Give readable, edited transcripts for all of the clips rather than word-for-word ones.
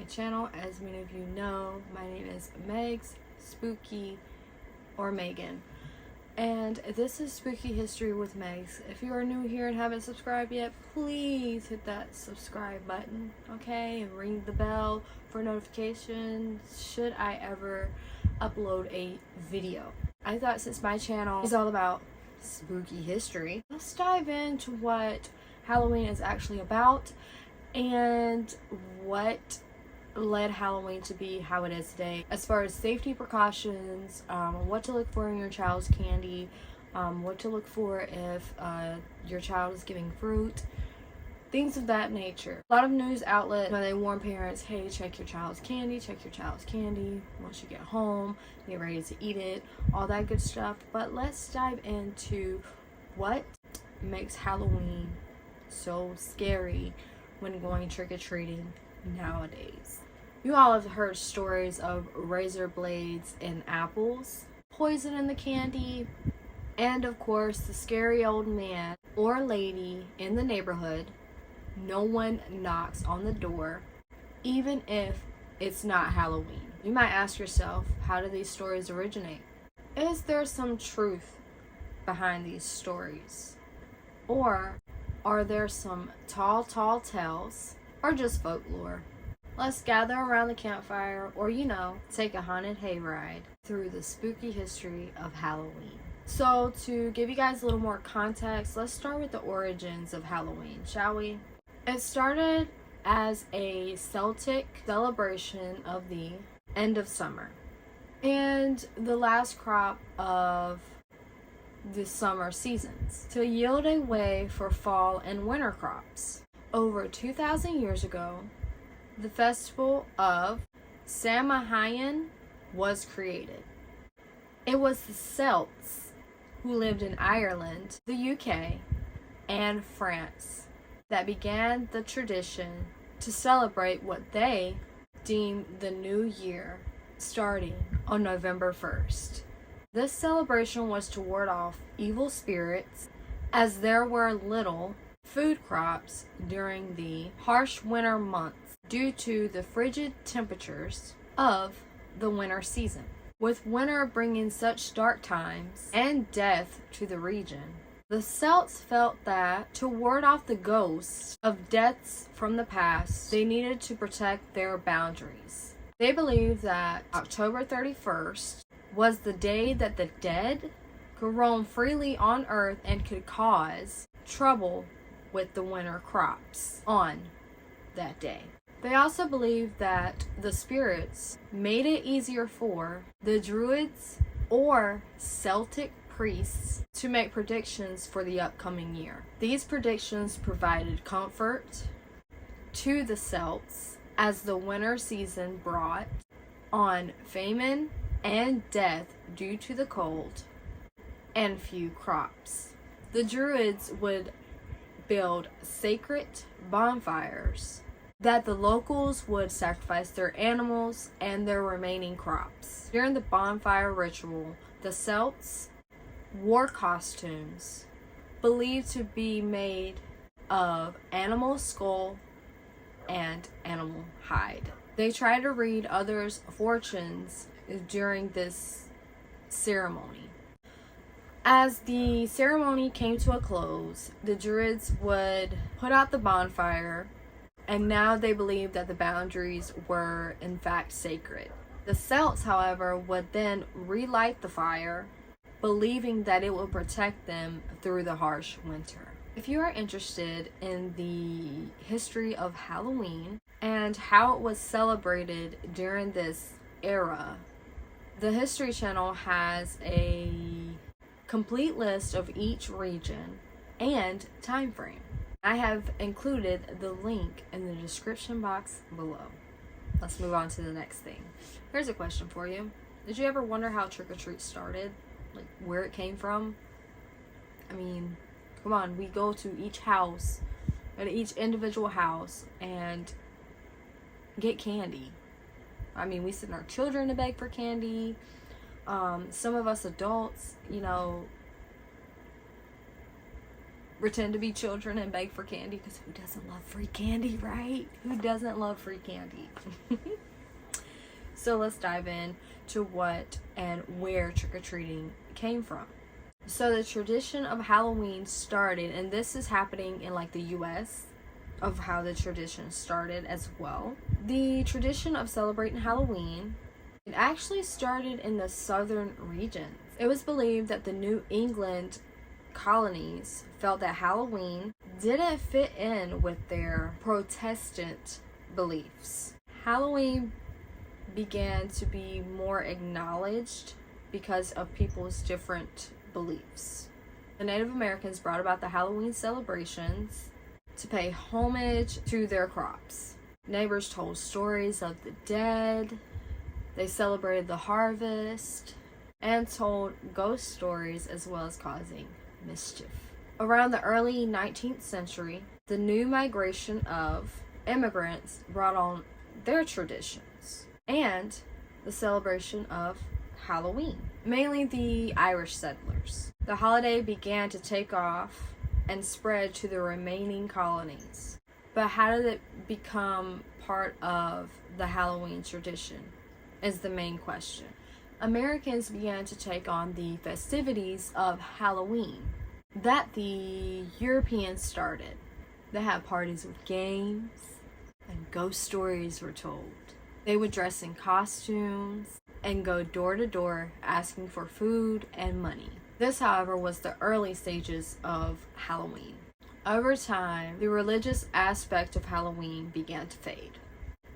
channel. As many of you know, my name is Megs, Spooky, or Megan. And this is Spooky History with Megs. If you are new here and haven't subscribed yet, please hit that subscribe button, okay? And ring the bell for notifications should I ever upload a video. I thought since my channel is all about spooky history, let's dive into what Halloween is actually about and what led Halloween to be how it is today, as far as safety precautions, what to look for in your child's candy, what to look for if your child is giving fruit, things of that nature. A lot of news outlets, they warn parents, hey, check your child's candy once you get home, get ready to eat it, all that good stuff. But let's dive into what makes Halloween so scary when going trick-or-treating nowadays. You all have heard stories of razor blades in apples, poison in the candy, and of course the scary old man or lady in the neighborhood. No one knocks on the door, even if it's not Halloween. You might ask yourself, how do these stories originate? Is there some truth behind these stories? Or are there some tall tales, or just folklore? Let's gather around the campfire, or take a haunted hayride through the spooky history of Halloween. So to give you guys a little more context, let's start with the origins of Halloween, shall we? It started as a Celtic celebration of the end of summer and the last crop of the summer seasons to yield a way for fall and winter crops. Over 2,000 years ago, the festival of Samhain was created. It was the Celts who lived in Ireland, the UK, and France that began the tradition to celebrate what they deemed the new year, starting on November 1st. This celebration was to ward off evil spirits, as there were little food crops during the harsh winter months due to the frigid temperatures of the winter season. With winter bringing such dark times and death to the region, the Celts felt that to ward off the ghosts of deaths from the past, they needed to protect their boundaries. They believed that October 31st was the day that the dead could roam freely on Earth and could cause trouble with the winter crops on that day. They also believed that the spirits made it easier for the Druids or Celtic priests to make predictions for the upcoming year. These predictions provided comfort to the Celts as the winter season brought on famine and death due to the cold and few crops. The Druids would build sacred bonfires that the locals would sacrifice their animals and their remaining crops. During the bonfire ritual, the Celts wore costumes believed to be made of animal skull and animal hide. They tried to read others' fortunes during this ceremony. As the ceremony came to a close, the Druids would put out the bonfire, and now they believed that the boundaries were in fact sacred. The Celts, however, would then relight the fire, believing that it would protect them through the harsh winter. If you are interested in the history of Halloween and how it was celebrated during this era, the History Channel has a complete list of each region and time frame. I have included the link in the description box below. Let's move on to the next thing. Here's a question for you. Did you ever wonder how trick-or-treat started? Like, where it came from? I mean, come on, we go to each house, at each individual house, and get candy. I mean, we send our children to beg for candy. Some of us adults, pretend to be children and beg for candy, because who doesn't love free candy, right? Who doesn't love free candy? So let's dive in to what and where trick-or-treating came from. So the tradition of Halloween started, and this is happening in like the US, of how the tradition started as well. The tradition of celebrating Halloween, it actually started in the southern regions. It was believed that the New England colonies felt that Halloween didn't fit in with their Protestant beliefs. Halloween began to be more acknowledged because of people's different beliefs. The Native Americans brought about the Halloween celebrations to pay homage to their crops. Neighbors told stories of the dead. They celebrated the harvest and told ghost stories, as well as causing mischief. Around the early 19th century, the new migration of immigrants brought on their traditions and the celebration of Halloween, mainly the Irish settlers. The holiday began to take off and spread to the remaining colonies. But how did it become part of the Halloween tradition is the main question. Americans began to take on the festivities of Halloween that the Europeans started. They had parties with games, and ghost stories were told. They would dress in costumes and go door to door asking for food and money. This, however, was the early stages of Halloween. Over time, the religious aspect of Halloween began to fade.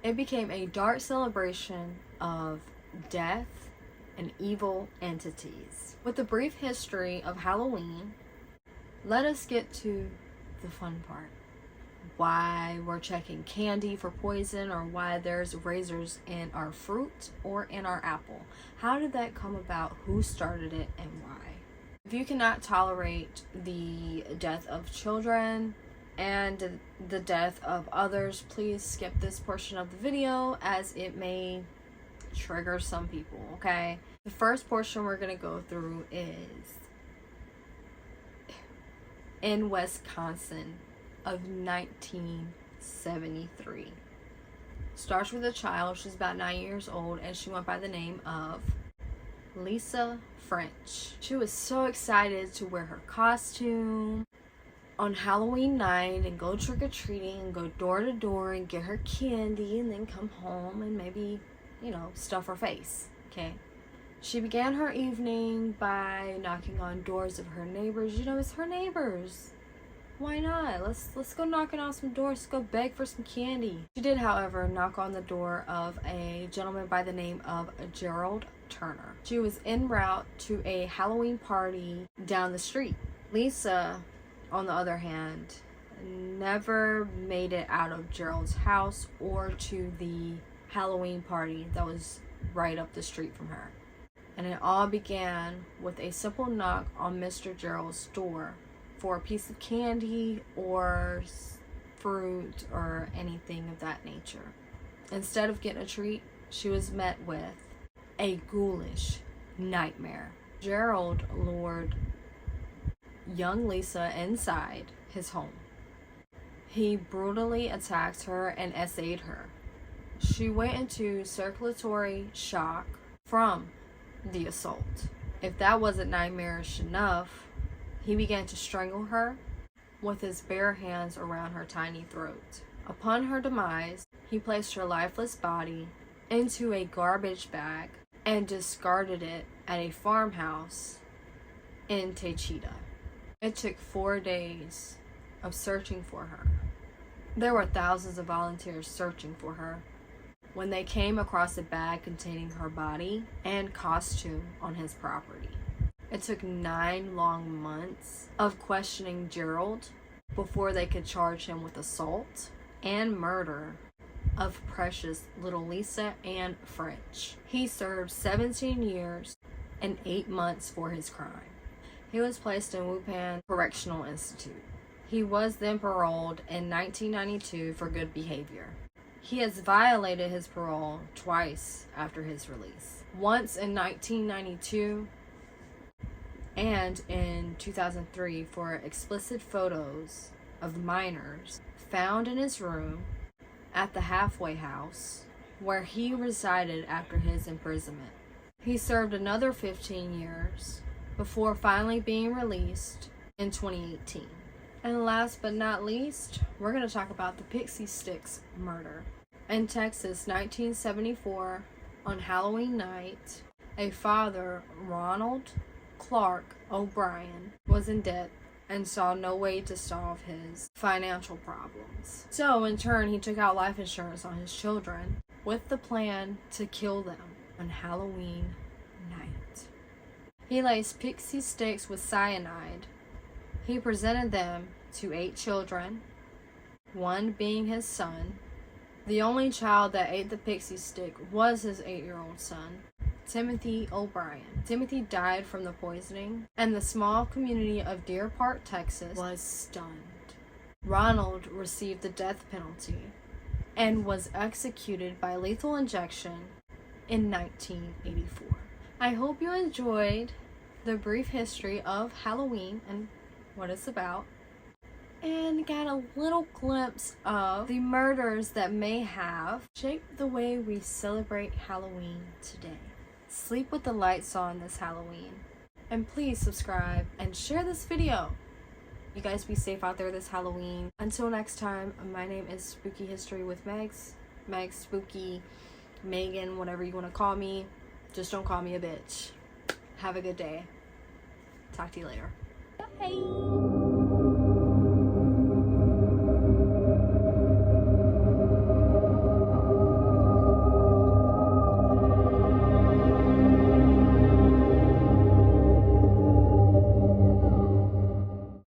It became a dark celebration of death and evil entities. With the brief history of Halloween, let us get to the fun part. Why we're checking candy for poison, or why there's razors in our fruit or in our apple. How did that come about? Who started it and why? If you cannot tolerate the death of children and the death of others, please skip this portion of the video, as it may trigger some people, okay? The first portion we're going to go through is in Wisconsin of 1973. Starts with a child. She's about 9 years old, and she went by the name of Lisa French. She was so excited to wear her costume on Halloween night and go trick-or-treating and go door to door and get her candy and then come home and maybe, stuff her face, okay? She began her evening by knocking on doors of her neighbors. It's her neighbors. Why not? Let's go knocking on some doors. Let's go beg for some candy. She did, however, knock on the door of a gentleman by the name of Gerald Turner. She was en route to a Halloween party down the street. Lisa, on the other hand, never made it out of Gerald's house or to the Halloween party that was right up the street from her. And it all began with a simple knock on Mr. Gerald's door for a piece of candy or fruit or anything of that nature. Instead of getting a treat, she was met with a ghoulish nightmare. Gerald lured young Lisa inside his home. He brutally attacked her and essayed her. She went into circulatory shock from the assault. If that wasn't nightmarish enough, he began to strangle her with his bare hands around her tiny throat. Upon her demise, he placed her lifeless body into a garbage bag and discarded it at a farmhouse in Taycheedah. It took 4 days of searching for her. There were thousands of volunteers searching for her when they came across a bag containing her body and costume on his property. It took 9 long months of questioning Gerald before they could charge him with assault and murder of precious little Lisa and French. He served 17 years and 8 months for his crime. He was placed in Wupan Correctional Institute. He was then paroled in 1992 for good behavior. He has violated his parole twice after his release. Once in 1992 and in 2003 for explicit photos of minors found in his room at the halfway house where he resided after his imprisonment. He served another 15 years before finally being released in 2018. And last but not least, we're going to talk about the Pixy Stix murder. In Texas, 1974, on Halloween night, a father, Ronald Clark O'Brien, was in debt and saw no way to solve his financial problems. So, in turn, he took out life insurance on his children with the plan to kill them on Halloween night. He laced Pixy Stix with cyanide. He presented them to 8 children, one being his son. The only child that ate the Pixy stick was his 8-year-old son, Timothy O'Brien. Timothy died from the poisoning, and the small community of Deer Park, Texas was stunned. Ronald received the death penalty and was executed by lethal injection in 1984. I hope you enjoyed the brief history of Halloween and what it's about, and got a little glimpse of the murders that may have shaped the way we celebrate Halloween today. Sleep with the lights on this Halloween, and please subscribe and share this video. You guys be safe out there this Halloween. Until next time, my name is Spooky History with Megs, Spooky, Megan, whatever you want to call me. Just don't call me a bitch. Have a good day. Talk to you later. Bye.